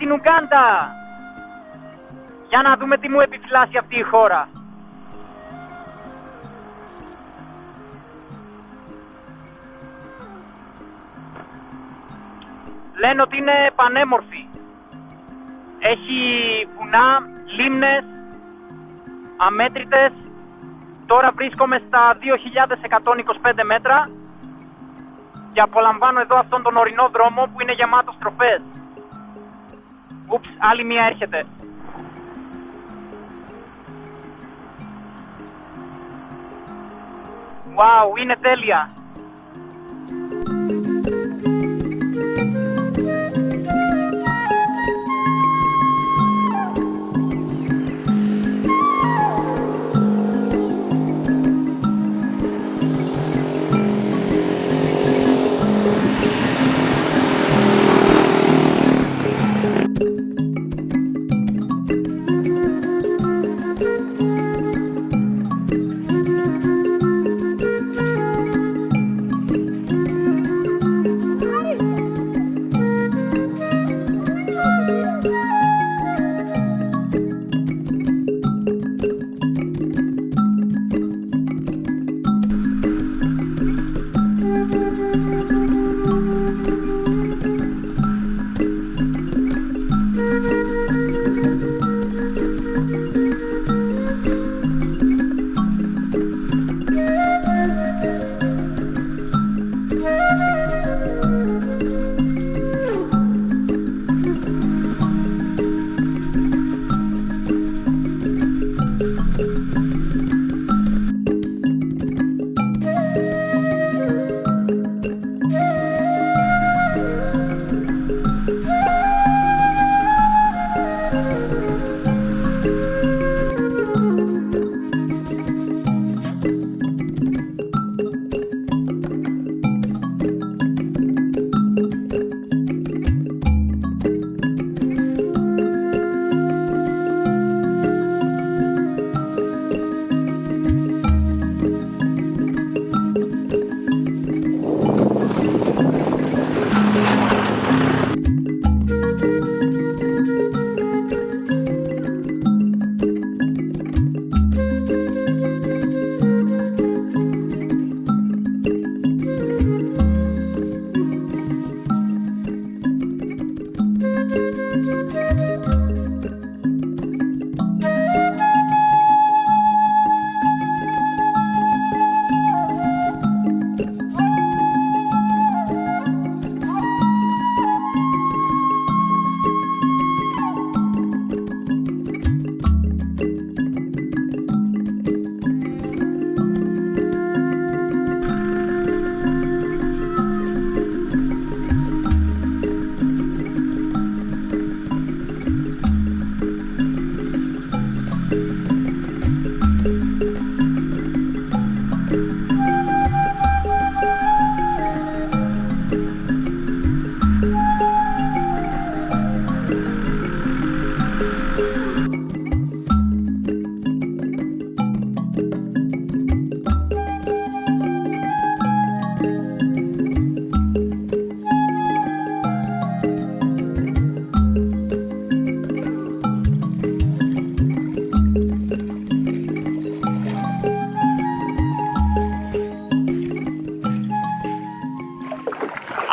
στην Ουγκάντα. Για να δούμε τι μου επιφυλάσσει αυτή η χώρα. Λένε ότι είναι πανέμορφη. Έχει βουνά, λίμνες, αμέτρητες. Τώρα βρίσκομαι στα 2.125 μέτρα και απολαμβάνω εδώ αυτόν τον ορεινό δρόμο που είναι γεμάτος τροφές. Ούψ, άλλη μία έρχεται. Wow, είναι τέλεια.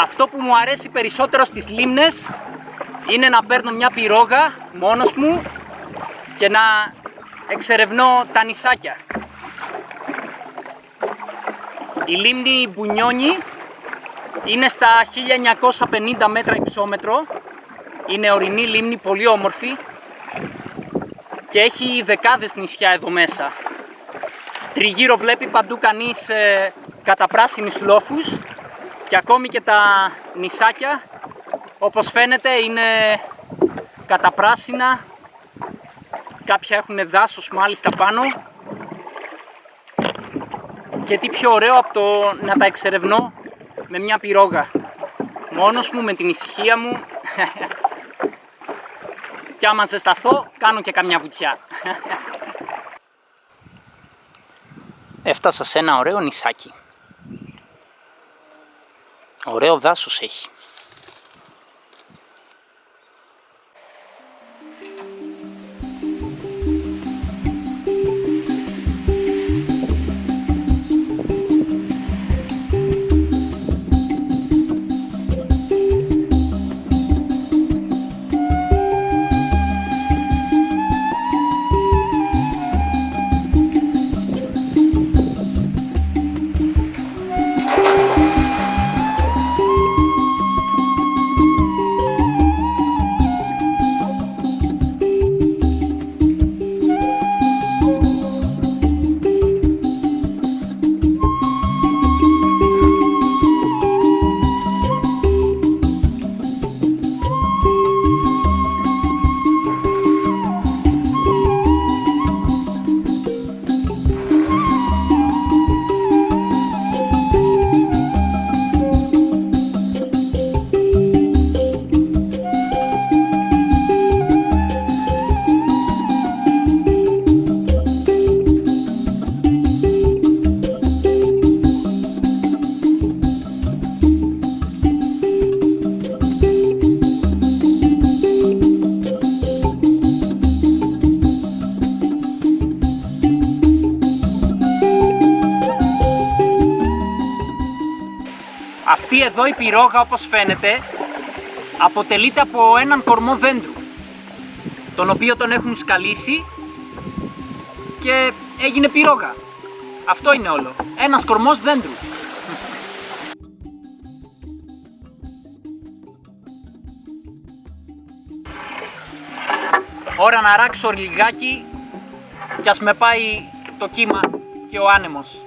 Αυτό που μου αρέσει περισσότερο στις λίμνες είναι να παίρνω μια πυρόγα μόνος μου και να εξερευνώ τα νησάκια. Η λίμνη Μπουνιόνι είναι στα 1950 μέτρα υψόμετρο. Είναι ορεινή λίμνη, πολύ όμορφη και έχει δεκάδες νησιά εδώ μέσα. Τριγύρω βλέπει παντού κανείς καταπράσινους λόφους και ακόμη και τα νησάκια, όπως φαίνεται, είναι καταπράσινα. Κάποια έχουν δάσος μάλιστα πάνω. Και τι πιο ωραίο από το να τα εξερευνώ με μια πυρόγα. Μόνος μου, με την ησυχία μου. Και άμα ζεσταθώ, κάνω και καμιά βουτιά. Έφτασα σε ένα ωραίο νησάκι. Ωραίο δάσος έχει. Αυτή εδώ η πυρόγα, όπως φαίνεται, αποτελείται από έναν κορμό δέντρου, τον οποίο τον έχουν σκαλίσει και έγινε πυρόγα. Αυτό είναι όλο. Ένας κορμός δέντρου. Ώρα να ράξω λιγάκι κι ας με πάει το κύμα και ο άνεμος.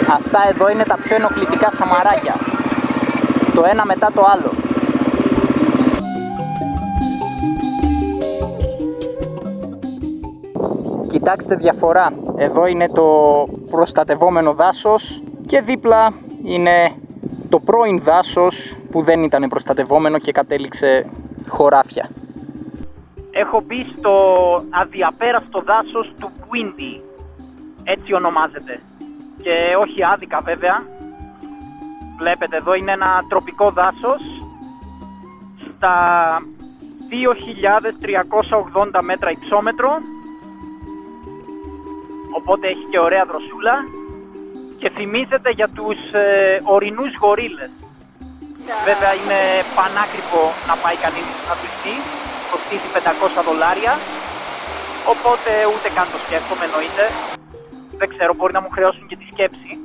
Αυτά εδώ είναι τα πιο ενοχλητικά σαμαράκια, το ένα μετά το άλλο. Κοιτάξτε διαφορά, εδώ είναι το προστατευόμενο δάσος και δίπλα είναι το πρώην δάσος που δεν ήταν προστατευόμενο και κατέληξε χωράφια. Έχω μπει στο αδιαπέραστο δάσος του Bwindi, έτσι ονομάζεται. Και όχι άδικα βέβαια. Βλέπετε εδώ είναι ένα τροπικό δάσος στα 2.380 μέτρα υψόμετρο, οπότε έχει και ωραία δροσούλα και θυμίζεται για τους ορεινούς γορίλες. Βέβαια είναι πανάκριβο να πάει κανείς να δει, κοστίζει $500, οπότε ούτε καν το σκέφτομαι, εννοείται. Δεν ξέρω, μπορεί να μου χρεώσουν και τη σκέψη.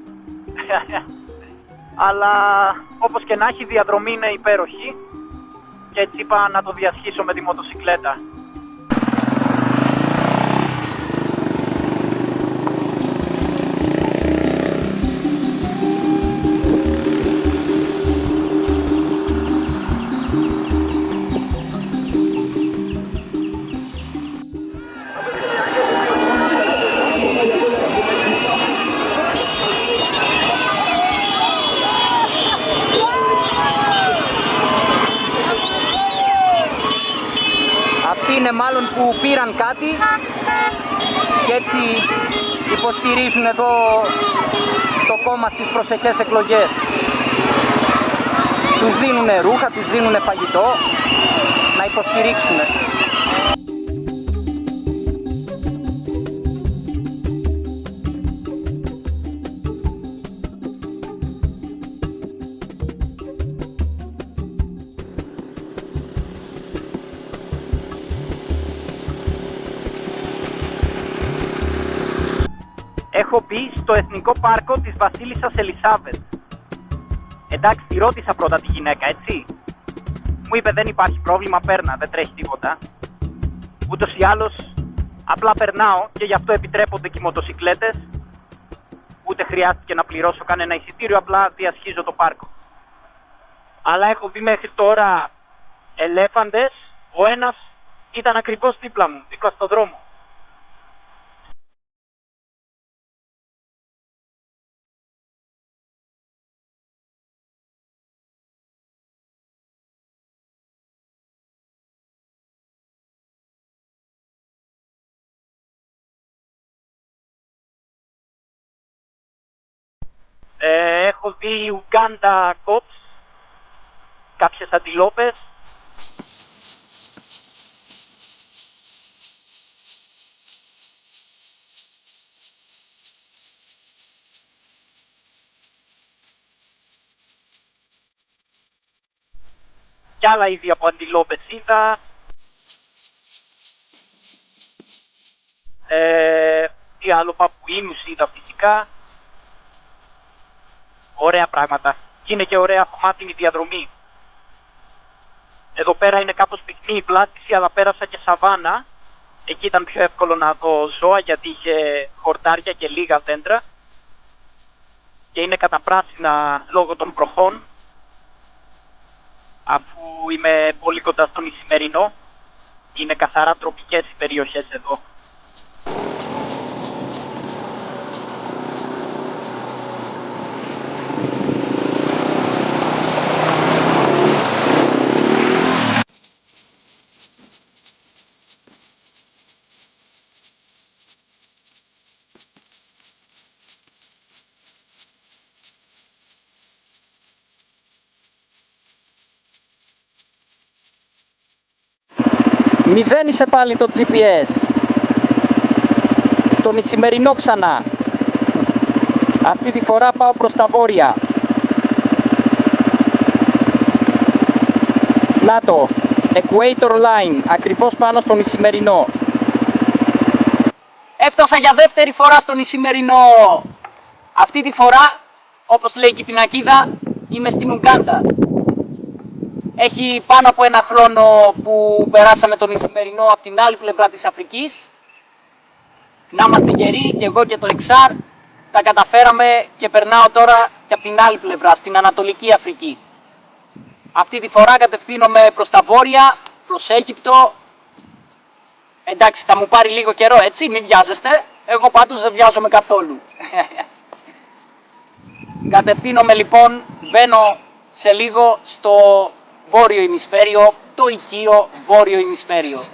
Αλλά όπως και να έχει, η διαδρομή είναι υπέροχη και έτσι είπα να το διασχίσω με τη μοτοσικλέτα. Είναι μάλλον που πήραν κάτι και έτσι υποστηρίζουν εδώ το κόμμα στις προσεχές εκλογές. Τους δίνουν ρούχα, τους δίνουν φαγητό να υποστηρίξουν. Έχω μπει στο Εθνικό Πάρκο της Βασίλισσας Ελισάβετ. Εντάξει, τη ρώτησα πρώτα τη γυναίκα, έτσι. Μου είπε δεν υπάρχει πρόβλημα, πέρνα, δεν τρέχει τίποτα. Ούτως ή άλλως, απλά περνάω και γι' αυτό επιτρέπονται και οι μοτοσικλέτες. Ούτε χρειάστηκε να πληρώσω κανένα εισιτήριο, απλά διασχίζω το πάρκο. Αλλά έχω δει μέχρι τώρα ελέφαντες, ο ένας ήταν ακριβώς δίπλα μου, δίπλα στον δρόμο. Έχω δει Ουγκάντα κόπς, κάποιες αντιλόπες. Κι άλλα είδη από αντιλόπες είδα. Τι άλλο, παπουίνους είδα φυσικά. Ωραία πράγματα. Και είναι και ωραία χωμάτινη διαδρομή. Εδώ πέρα είναι κάπως πυκνή η πλάτηση, αλλά πέρασα και σαβάνα. Εκεί ήταν πιο εύκολο να δω ζώα γιατί είχε χορτάρια και λίγα δέντρα. Και είναι καταπράσινα λόγω των βροχών. Αφού είμαι πολύ κοντά στον Ισημερινό, είναι καθαρά τροπικές οι περιοχές εδώ. Μηδένισε πάλι το GPS. Τον Ισημερινό ξανά. Αυτή τη φορά πάω προς τα βόρεια. Να το, Equator Line, ακριβώς πάνω στον Ισημερινό. Έφτασα για δεύτερη φορά στον Ισημερινό. Αυτή τη φορά, όπως λέει και η πινακίδα, είμαι στην Ουγκάντα. Έχει πάνω από ένα χρόνο που περάσαμε τον Ισημερινό από την άλλη πλευρά της Αφρικής. Να είμαστε γεροί, και εγώ και το Εξάρ τα καταφέραμε και περνάω τώρα και από την άλλη πλευρά, στην Ανατολική Αφρική. Αυτή τη φορά κατευθύνομαι προς τα βόρεια, προς Αίγυπτο. Εντάξει, θα μου πάρει λίγο καιρό, έτσι, μην βιάζεστε. Εγώ πάντως δεν βιάζομαι καθόλου. Κατευθύνομαι λοιπόν, μπαίνω σε λίγο στο βόρειο ημισφαίριο, το οικείο βόρειο ημισφαίριο.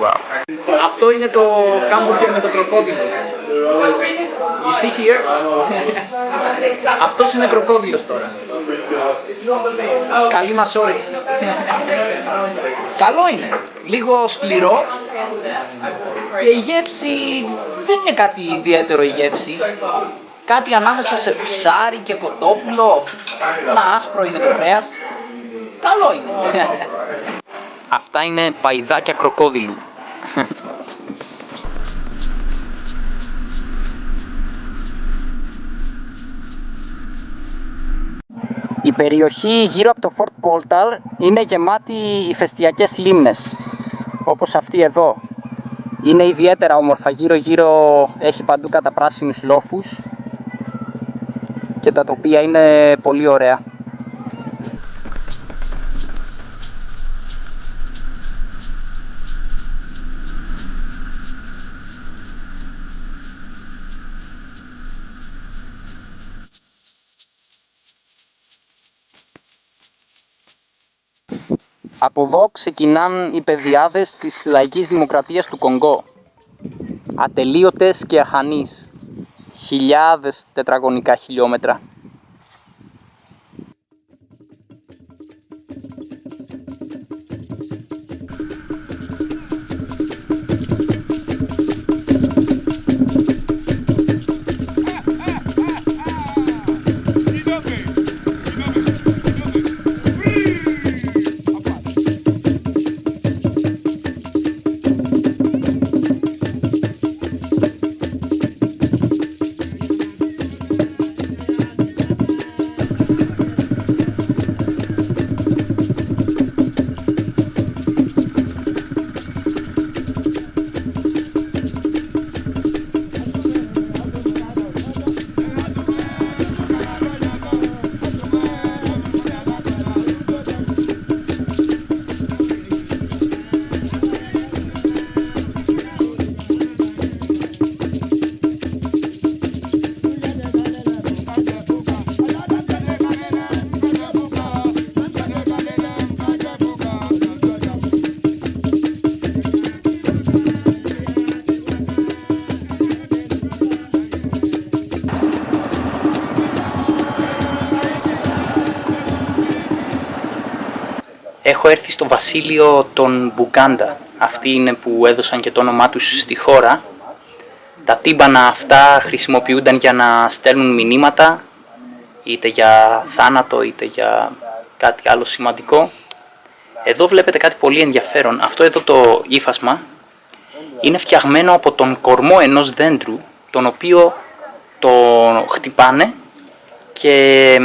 Wow. Αυτό είναι το κάμπουργκερ με το κροκόδιλο. You see here? Αυτός είναι κροκόδιλος τώρα. Καλή μας όρεξη. Καλό είναι. Λίγο σκληρό. Και η γεύση δεν είναι κάτι ιδιαίτερο η γεύση. Κάτι ανάμεσα σε ψάρι και κοτόπουλο. Ένα άσπρο είναι το κρέας. Καλό είναι. Αυτά είναι παϊδάκια κροκόδιλου. Η περιοχή γύρω από το Fort Portal είναι γεμάτη ηφαιστειακές λίμνες, όπως αυτή εδώ. Είναι ιδιαίτερα όμορφα, γύρω-γύρω έχει παντού καταπράσινους λόφους και τα τοπία είναι πολύ ωραία. Από εδώ ξεκινάν οι πεδιάδες της Λαϊκής Δημοκρατίας του Κονγκό. Ατελείωτες και αχανείς. Χιλιάδες τετραγωνικά χιλιόμετρα. Έχω έρθει στο βασίλειο των Μπουγκάντα. Αυτοί είναι που έδωσαν και το όνομά τους στη χώρα. Τα τύμπανα αυτά χρησιμοποιούνταν για να στέλνουν μηνύματα, είτε για θάνατο είτε για κάτι άλλο σημαντικό. Εδώ βλέπετε κάτι πολύ ενδιαφέρον. Αυτό εδώ το ύφασμα είναι φτιαγμένο από τον κορμό ενός δέντρου, τον οποίο το χτυπάνε και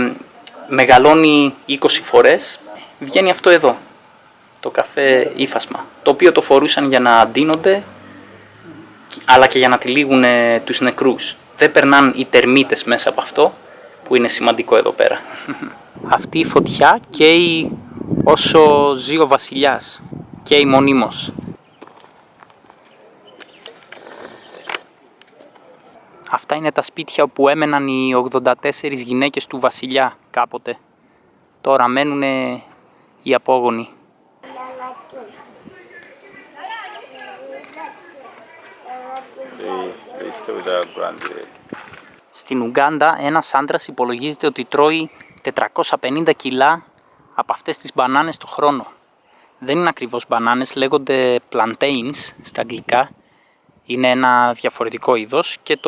μεγαλώνει 20 φορές. Βγαίνει αυτό εδώ, το καφέ ύφασμα, το οποίο το φορούσαν για να ντύνονται, αλλά και για να τυλίγουν τους νεκρούς. Δεν περνάν οι τερμίτες μέσα από αυτό, που είναι σημαντικό εδώ πέρα. Αυτή η φωτιά καίει όσο ζει ο βασιλιάς, καίει μονίμως. Αυτά είναι τα σπίτια όπου έμεναν οι 84 γυναίκες του βασιλιά κάποτε. Τώρα μένουν οι απόγονοι. Στην Ουγκάντα ένας άντρας υπολογίζεται ότι τρώει 450 κιλά από αυτές τις μπανάνες το χρόνο. Δεν είναι ακριβώς μπανάνες, λέγονται plantains στα αγγλικά. Είναι ένα διαφορετικό είδος και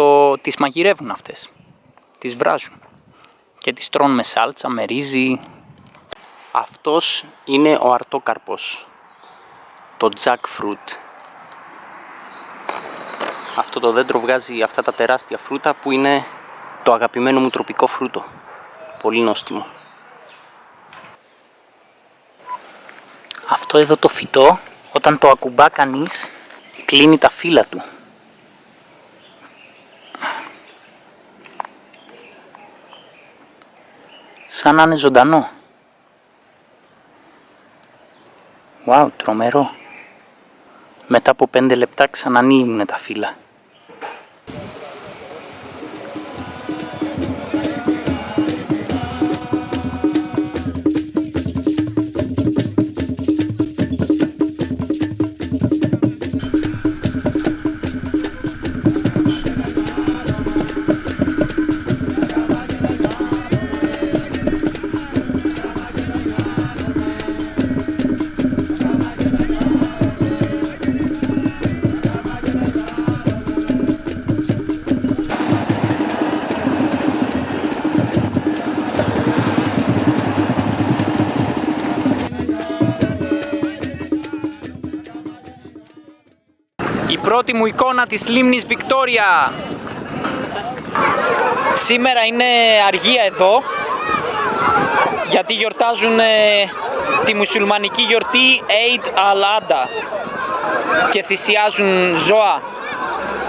τις μαγειρεύουν αυτές. Τις βράζουν και τις τρώνε με σάλτσα, με ρύζι. Αυτός είναι ο αρτόκαρπος, το jackfruit. Αυτό το δέντρο βγάζει αυτά τα τεράστια φρούτα που είναι το αγαπημένο μου τροπικό φρούτο. Πολύ νόστιμο. Αυτό εδώ το φυτό, όταν το ακουμπά κανείς, κλείνει τα φύλλα του. Σαν να είναι ζωντανό. Wow, τρομερό. Μετά από 5 λεπτά ξανανοίγουν τα φύλλα. Η πρώτη μου εικόνα της λίμνης Βικτόρια. Σήμερα είναι αργία εδώ, γιατί γιορτάζουν τη μουσουλμανική γιορτή Eid al-Adha και θυσιάζουν ζώα,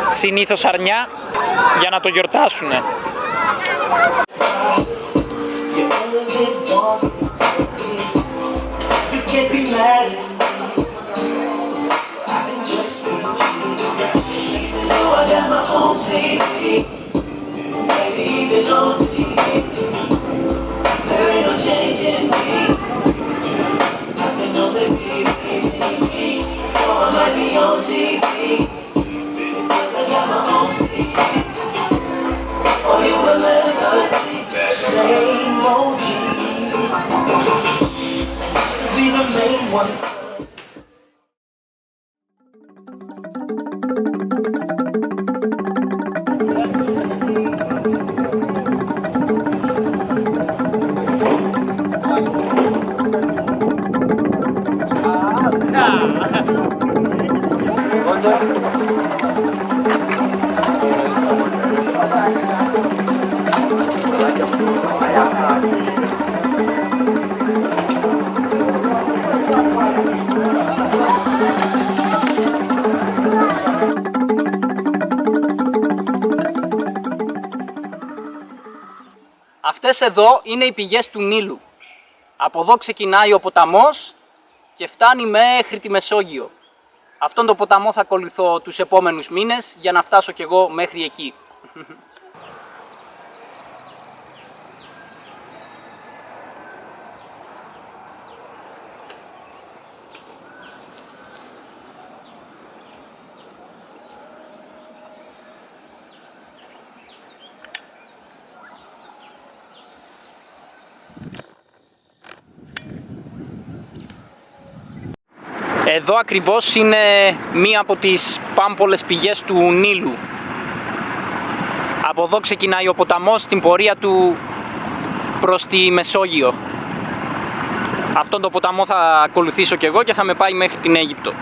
συνήθως αρνιά, για να το γιορτάσουν. Αυτές εδώ είναι οι πηγές του Νείλου. Από εδώ ξεκινάει ο ποταμός και φτάνει μέχρι τη Μεσόγειο. Αυτόν τον ποταμό θα ακολουθώ τους επόμενους μήνες για να φτάσω κι εγώ μέχρι εκεί. Εδώ ακριβώς είναι μία από τις πάμπολες πηγές του Νείλου. Από εδώ ξεκινάει ο ποταμός στην πορεία του προς τη Μεσόγειο. Αυτόν τον ποταμό θα ακολουθήσω κι εγώ και θα με πάει μέχρι την Αίγυπτο.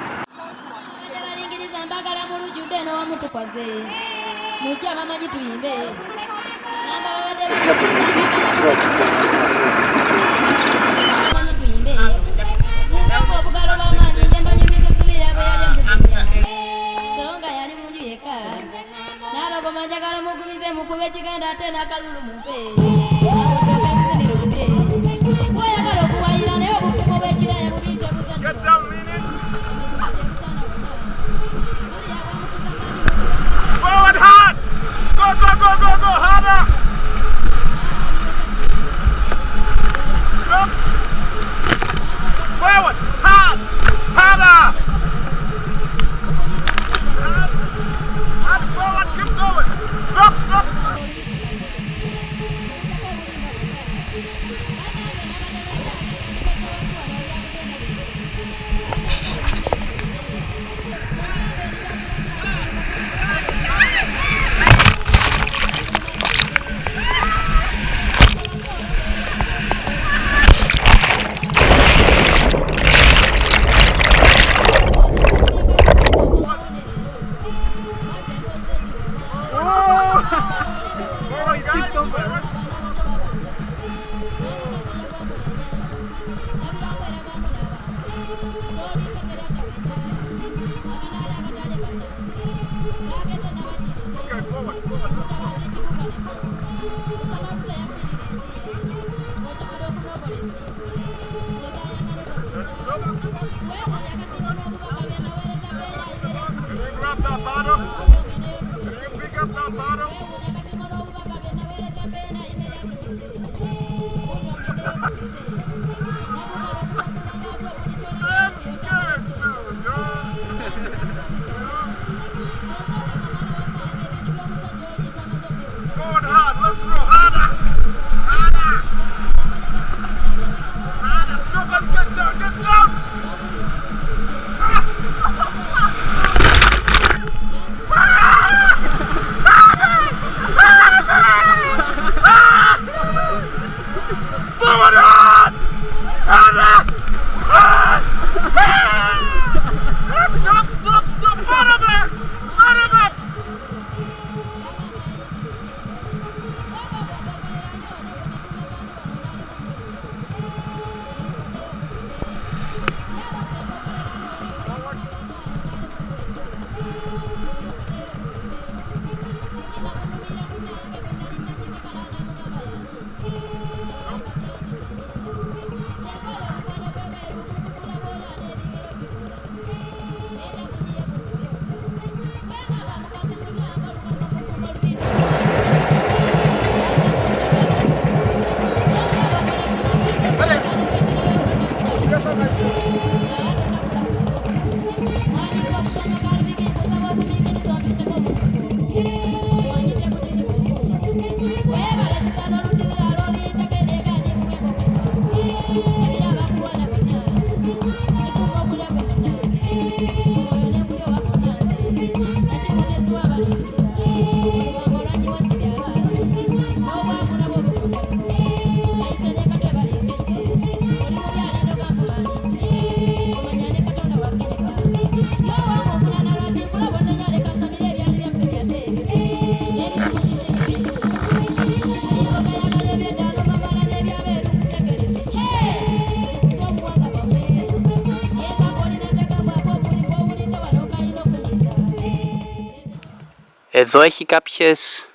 Εδώ έχει κάποιες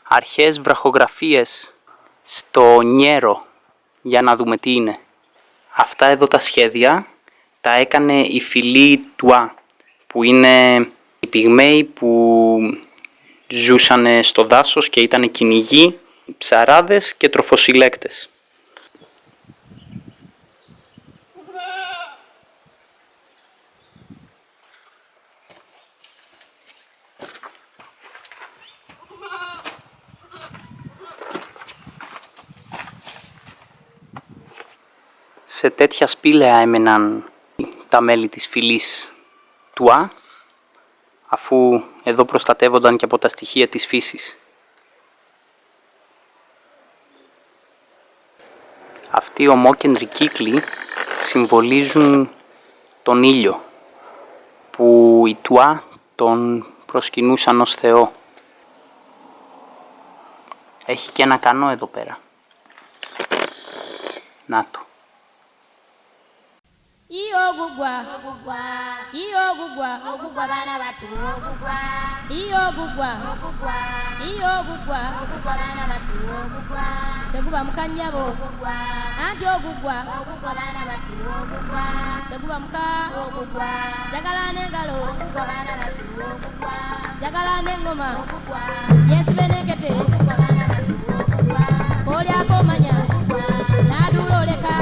αρχαίες βραχογραφίες στο Νιέρο, για να δούμε τι είναι. Αυτά εδώ τα σχέδια τα έκανε η φυλή Τουά, που είναι οι πυγμαίοι που ζούσαν στο δάσος και ήταν κυνηγοί, ψαράδες και τροφοσυλλέκτες. Σε τέτοια σπήλαια έμεναν τα μέλη της φυλής Τουά, αφού εδώ προστατεύονταν και από τα στοιχεία της φύσης. Αυτοί οι ομόκεντροι κύκλοι συμβολίζουν τον ήλιο, που οι Τουά τον προσκυνούσαν ως Θεό. Έχει και ένα κανό εδώ πέρα. Να το. Iyo gugwa iyo gugwa bana batu iyo gugwa bana batu teguba mukanyabo anti ogugwa bana batu teguba muka jagala n'engalo bana batu jagala n'engoma yesibenekete bana batu kolyako manya naduloleka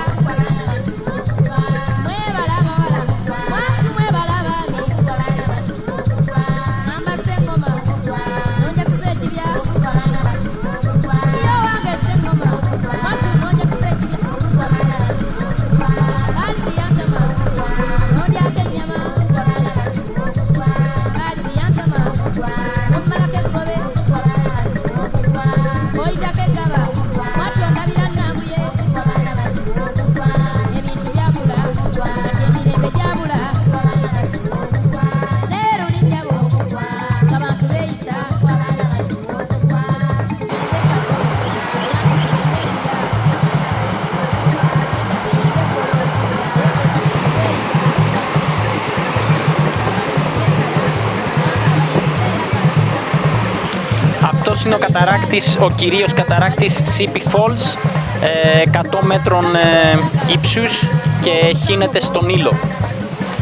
Αυτός είναι ο καταράκτης, ο κυρίως καταράκτης Sipi Falls, 100 μέτρων ύψους και χύνεται στον Νείλο.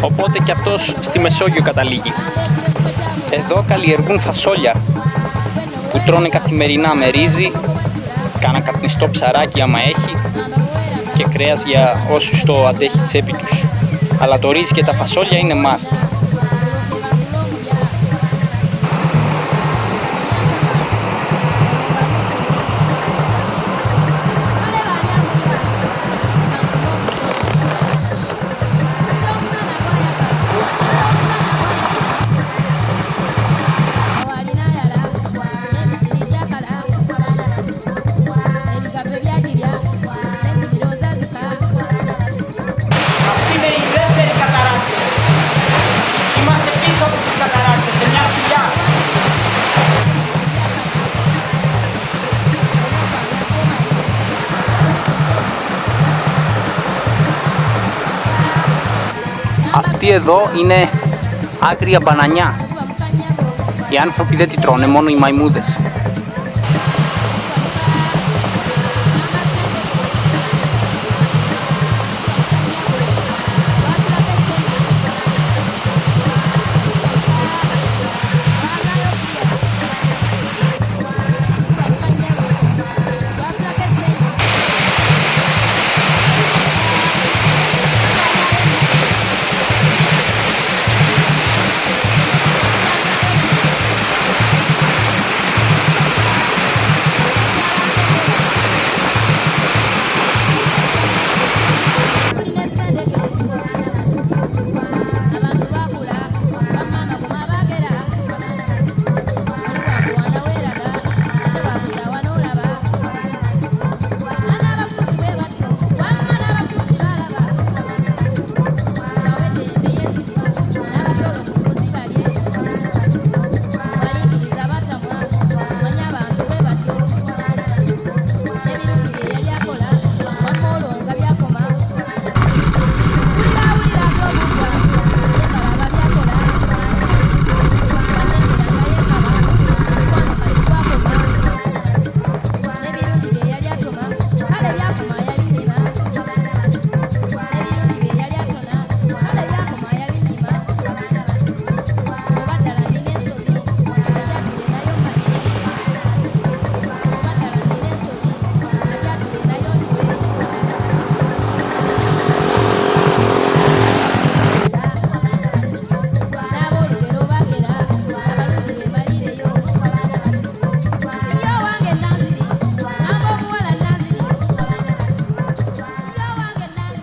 Οπότε και αυτός στη Μεσόγειο καταλήγει. Εδώ καλλιεργούν φασόλια που τρώνε καθημερινά με ρύζι, κάνα καπνιστό ψαράκι άμα έχει και κρέας για όσους το αντέχει τσέπη τους. Αλλά το ρύζι και τα φασόλια είναι must. Αυτή εδώ είναι άγρια μπανανιά. Οι άνθρωποι δεν τη τρώνε, μόνο οι μαϊμούδες.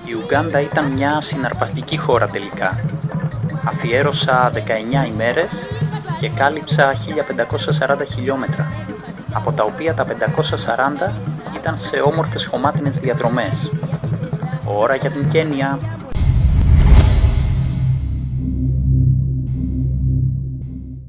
Η Ουγκάντα ήταν μια συναρπαστική χώρα τελικά. Αφιέρωσα 19 ημέρες και κάλυψα 1540 χιλιόμετρα, από τα οποία τα 540 ήταν σε όμορφες χωμάτινες διαδρομές. Ώρα για την Κένια!